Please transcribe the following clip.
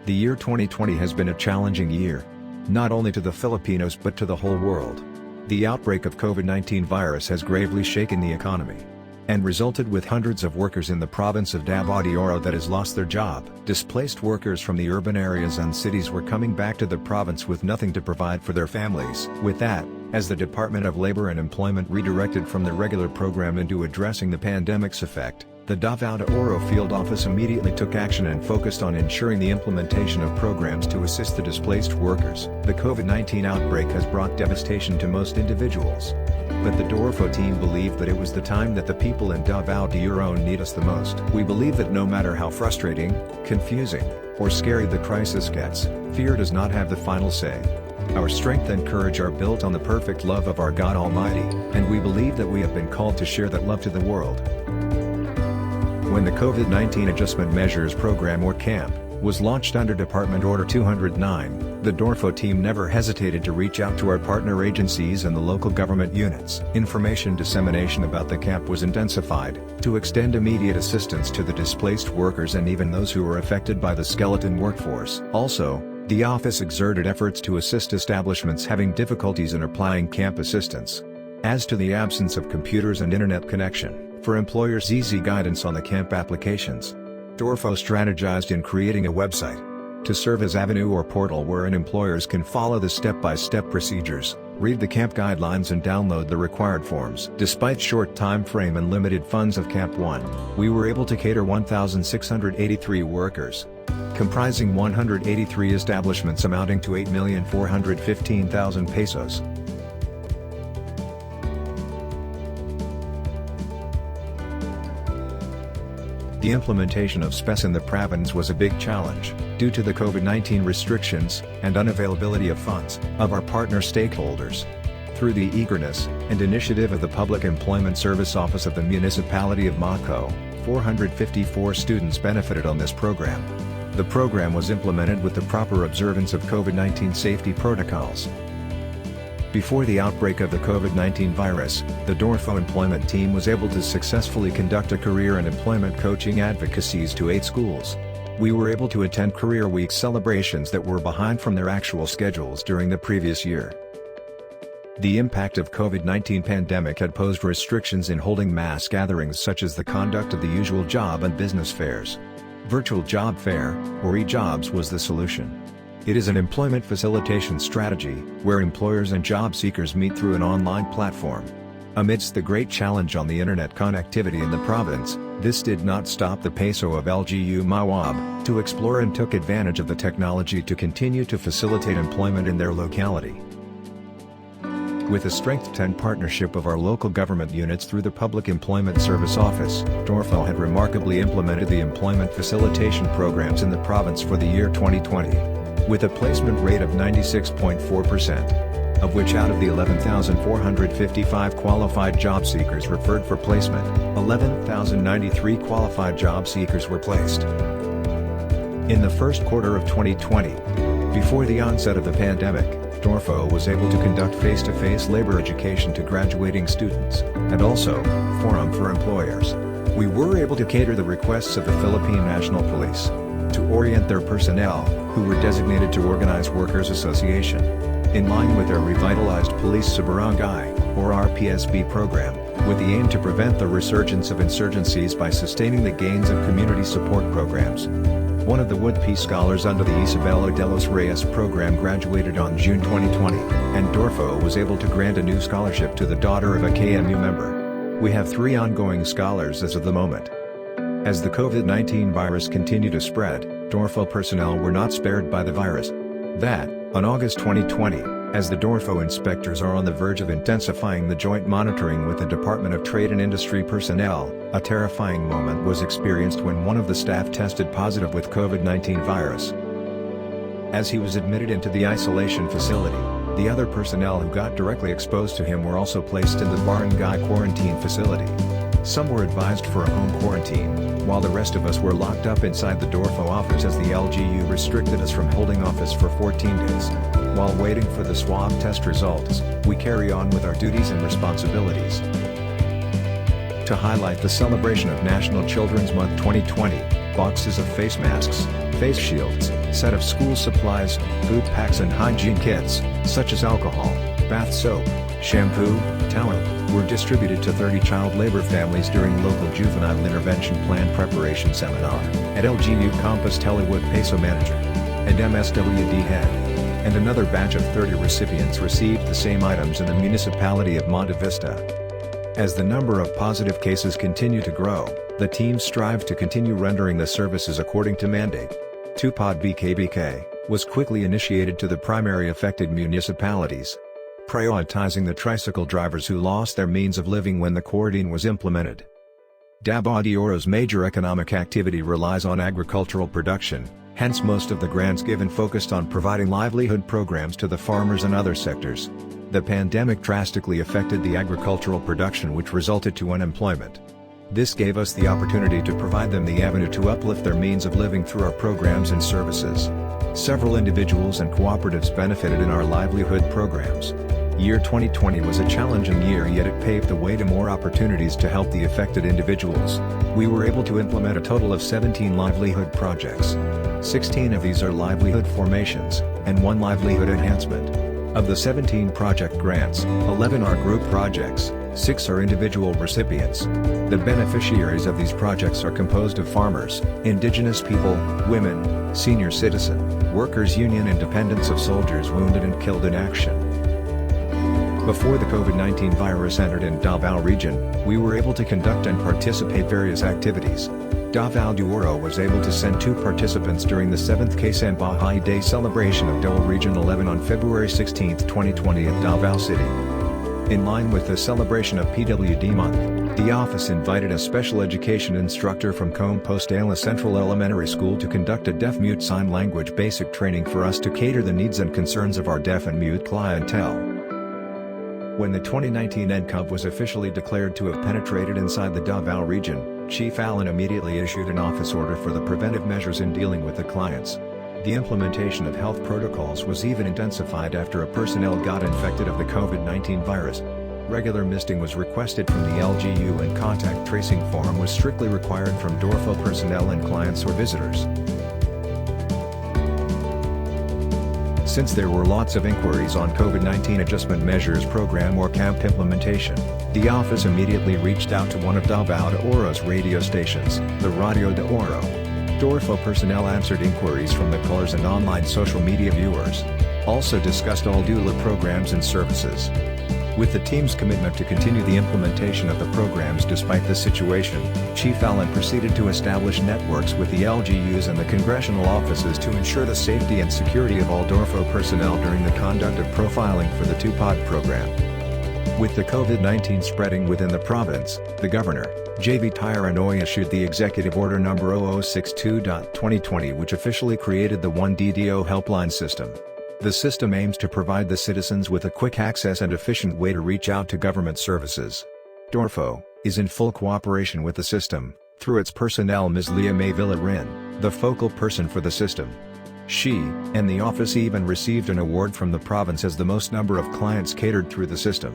The year 2020 has been a challenging year. Not only to the Filipinos but to the whole world. The outbreak of COVID-19 virus has gravely shaken the economy and resulted with hundreds of workers in the province of Davao de Oro that has lost their job. Displaced workers from the urban areas and cities were coming back to the province with nothing to provide for their families. With that, as the Department of Labor and Employment redirected from the regular program into addressing the pandemic's effect, the Davao de Oro field office immediately took action and focused on ensuring the implementation of programs to assist the displaced workers. The COVID-19 outbreak has brought devastation to most individuals. But the DORFO team believed that it was the time that the people in Davao de Oro need us the most. We believe that no matter how frustrating, confusing, or scary the crisis gets, fear does not have the final say. Our strength and courage are built on the perfect love of our God Almighty, and we believe that we have been called to share that love to the world. When the COVID-19 Adjustment Measures Program or CAMP was launched under Department Order 209, the DORFO team never hesitated to reach out to our partner agencies and the local government units. Information dissemination about the camp was intensified, to extend immediate assistance to the displaced workers and even those who were affected by the skeleton workforce. Also, the office exerted efforts to assist establishments having difficulties in applying camp assistance. As to the absence of computers and internet connection, for employers' easy guidance on the camp applications, DORFO strategized in creating a website to serve as avenue or portal wherein employers can follow the step-by-step procedures, read the camp guidelines and download the required forms. Despite short time frame and limited funds of Camp 1, we were able to cater 1,683 workers, comprising 183 establishments amounting to 8,415,000 pesos. The implementation of SPES in the province was a big challenge, due to the COVID-19 restrictions and unavailability of funds of our partner stakeholders. Through the eagerness and initiative of the Public Employment Service Office of the Municipality of Mako, 454 students benefited on this program. The program was implemented with the proper observance of COVID-19 safety protocols. Before the outbreak of the COVID-19 virus, the DORFO employment team was able to successfully conduct a career and employment coaching advocacies to 8 schools. We were able to attend Career Week celebrations that were behind from their actual schedules during the previous year. The impact of COVID-19 pandemic had posed restrictions in holding mass gatherings such as the conduct of the usual job and business fairs. Virtual job fair, or e-jobs, was the solution. It is an employment facilitation strategy, where employers and job seekers meet through an online platform. Amidst the great challenge on the internet connectivity in the province, this did not stop the PESO of LGU Mawab to explore and took advantage of the technology to continue to facilitate employment in their locality. With a strengthened partnership of our local government units through the Public Employment Service Office, DORFO had remarkably implemented the employment facilitation programs in the province for the year 2020. With a placement rate of 96.4%, of which out of the 11,455 qualified job seekers referred for placement, 11,093 qualified job seekers were placed. In the first quarter of 2020, before the onset of the pandemic, DORFO was able to conduct face-to-face labor education to graduating students, and also, forum for employers. We were able to cater the requests of the Philippine National Police to orient their personnel, who were designated to organize Workers' Association, in line with their revitalized Police sa Barangay, or RPSB program, with the aim to prevent the resurgence of insurgencies by sustaining the gains of community support programs. One of the would-be scholars under the Isabela de los Reyes program graduated on June 2020, and DORFO was able to grant a new scholarship to the daughter of a KMU member. We have 3 ongoing scholars as of the moment. As the COVID-19 virus continued to spread, DORFO personnel were not spared by the virus. That, on August 2020, as the DORFO inspectors are on the verge of intensifying the joint monitoring with the Department of Trade and Industry personnel, a terrifying moment was experienced when one of the staff tested positive with COVID-19 virus. As he was admitted into the isolation facility, the other personnel who got directly exposed to him were also placed in the barangay quarantine facility. Some were advised for a home quarantine, while the rest of us were locked up inside the DORFO office as the LGU restricted us from holding office for 14 days. While waiting for the swab test results, we carry on with our duties and responsibilities. To highlight the celebration of National Children's Month 2020, boxes of face masks, face shields, set of school supplies, food packs and hygiene kits, such as alcohol, bath soap, shampoo, towel, were distributed to 30 child labor families during local juvenile intervention plan preparation seminar, at LGU Campus Telewood Peso Manager and MSWD Head. And another batch of 30 recipients received the same items in the municipality of Monte Vista. As the number of positive cases continue to grow, the team strives to continue rendering the services according to mandate. Tupad BKBK was quickly initiated to the primary affected municipalities, prioritizing the tricycle drivers who lost their means of living when the quarantine was implemented. Davao de Oro's major economic activity relies on agricultural production, hence most of the grants given focused on providing livelihood programs to the farmers and other sectors. The pandemic drastically affected the agricultural production, which resulted to unemployment. This gave us the opportunity to provide them the avenue to uplift their means of living through our programs and services. Several individuals and cooperatives benefited in our livelihood programs. Year 2020 was a challenging year, yet it paved the way to more opportunities to help the affected individuals. We were able to implement a total of 17 livelihood projects. 16 of these are livelihood formations, and 1 livelihood enhancement. Of the 17 project grants, 11 are group projects, 6 are individual recipients. The beneficiaries of these projects are composed of farmers, indigenous people, women, senior citizen, workers' union and dependents of soldiers wounded and killed in action. Before the COVID-19 virus entered in Davao region, we were able to conduct and participate various activities. Davao de Oro was able to send 2 participants during the 7th Quezon Bahay Day celebration of DOL Region 11 on February 16, 2020 at Davao City. In line with the celebration of PWD Month, the office invited a special education instructor from Compostela Central Elementary School to conduct a deaf-mute sign language basic training for us to cater the needs and concerns of our deaf and mute clientele. When the 2019 NCOV was officially declared to have penetrated inside the Davao region, Chief Allen immediately issued an office order for the preventive measures in dealing with the clients. The implementation of health protocols was even intensified after a personnel got infected of the COVID-19 virus. Regular misting was requested from the LGU and contact tracing form was strictly required from DORFO personnel and clients or visitors. Since there were lots of inquiries on COVID-19 adjustment measures program or camp implementation, the office immediately reached out to one of Davao de Oro's radio stations, the Radio de Oro. DORFO personnel answered inquiries from the callers and online social media viewers. Also discussed all DOLA programs and services. With the team's commitment to continue the implementation of the programs despite the situation, Chief Allen proceeded to establish networks with the LGUs and the congressional offices to ensure the safety and security of all DORFO personnel during the conduct of profiling for the Tupad program. With the COVID-19 spreading within the province, the Governor, J.V. Tiranoy issued the Executive Order No. 0062/2020 which officially created the 1DDO helpline system. The system aims to provide the citizens with a quick access and efficient way to reach out to government services. DORFO is in full cooperation with the system, through its personnel Ms. Leah May Villarin, the focal person for the system. She and the office even received an award from the province as the most number of clients catered through the system.